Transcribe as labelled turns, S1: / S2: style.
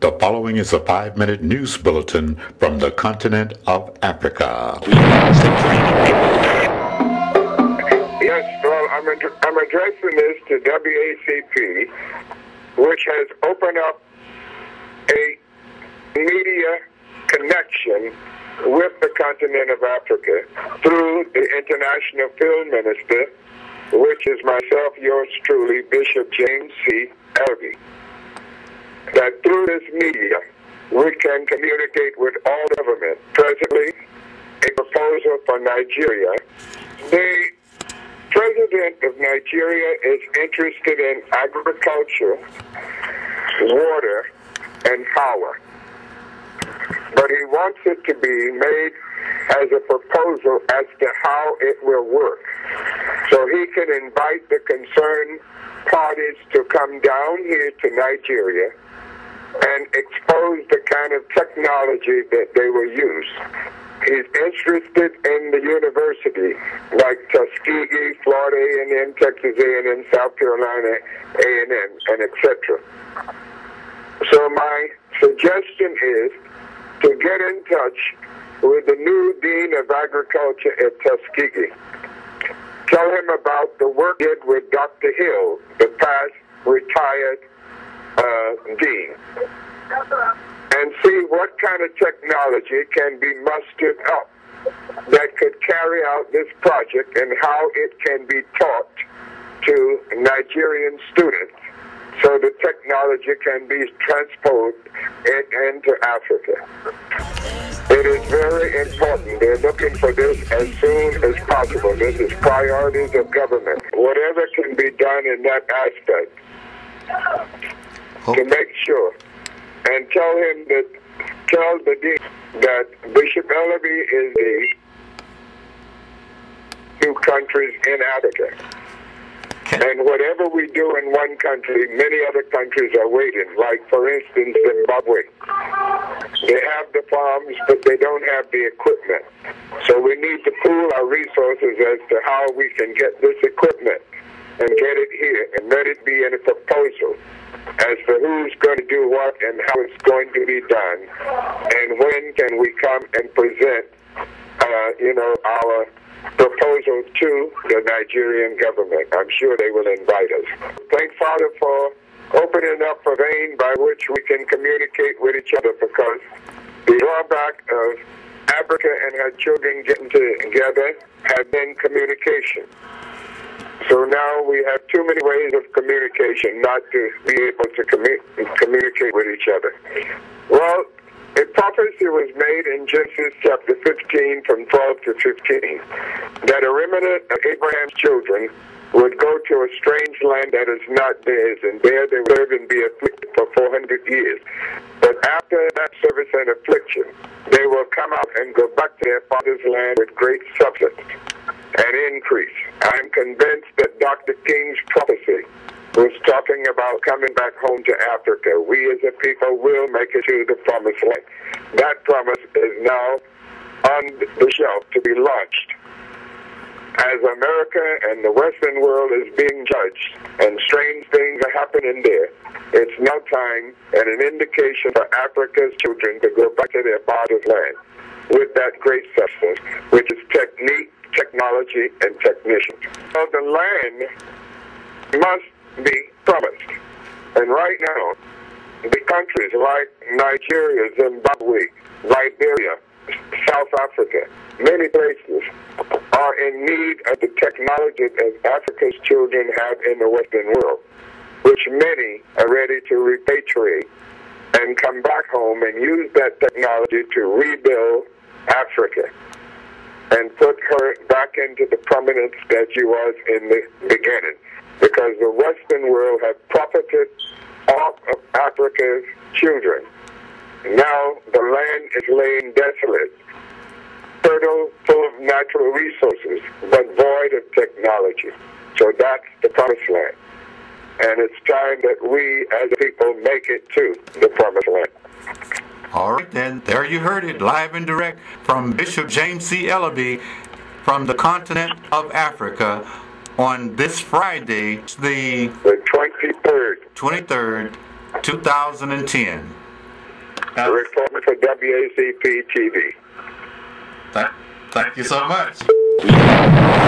S1: The following is a 5-minute news bulletin from the continent of Africa.
S2: Yes, well, I'm addressing this to WACP, which has opened up a media connection with the continent of Africa through the International Film Minister, which is myself, yours truly, Bishop James C. Elby. That through this media, we can communicate with all government. Presently, a proposal for Nigeria. The president of Nigeria is interested in agriculture, water, and power. But he wants it to be made as a proposal as to how it will work. So he can invite the concerned parties to come down here to Nigeria and expose the kind of technology that they will use. He's interested in the university, like Tuskegee, Florida A&M, Texas A&M, South Carolina A&M, and etc. So my suggestion is to get in touch with the new Dean of Agriculture at Tuskegee. Tell him about the work he did with Dr. Hill, the past retired dean, and see what kind of technology can be mustered up that could carry out this project and how it can be taught to Nigerian students so the technology can be transposed into Africa. It is very important. They're looking for this as soon as possible. This is priorities of government. Whatever can be done in that aspect to make sure, and tell the dean that Bishop Ellaby is the two countries in Africa. And whatever we do in one country, many other countries are waiting. Like, for instance, Zimbabwe. They have the farms, but they don't have the equipment. So we need to pool our resources as to how we can get this equipment and get it here and let it be in a proposal as to who's going to do what and how it's going to be done, and when can we come and present, our proposal to the Nigerian government. I'm sure they will invite us. Thank Father for opening up a vein by which we can communicate with each other, because the drawback of Africa and her children getting together has been communication. So now we have too many ways of communication not to be able to communicate with each other. Well, a prophecy was made in Genesis chapter 15 from 12 to 15 that a remnant of Abraham's children would go to a strange land that is not theirs, and there they would live and be afflicted for 400 years. But after that service and affliction, they will come out and go back to their father's land with great substance and increase. I'm convinced that Dr. King's prophecy was talking about coming back home to Africa. We as a people will make it to the promised land. That promise is now on the shelf to be launched. As America and the Western world is being judged and strange things are happening there, it's now time and an indication for Africa's children to go back to their father's land with that great substance, which is technique, technology, and technicians. So the land must be promised. And right now, the countries like Nigeria, Zimbabwe, Liberia, South Africa, many places are in need of the technology that Africa's children have in the Western world, which many are ready to repatriate and come back home and use that technology to rebuild Africa and put her back into the prominence that she was in the beginning. Because the Western world have profited off of Africa's children. Now the land is laying desolate, fertile, full of natural resources, but void of technology. So that's the promised land. And it's time that we as a people make it to the promised land.
S1: All right, then, there you heard it, live and direct from Bishop James C. Ellaby from the continent of Africa on this Friday, the
S2: 23rd,
S1: 2010.
S2: reporting for WACP TV.
S1: Thank you so much.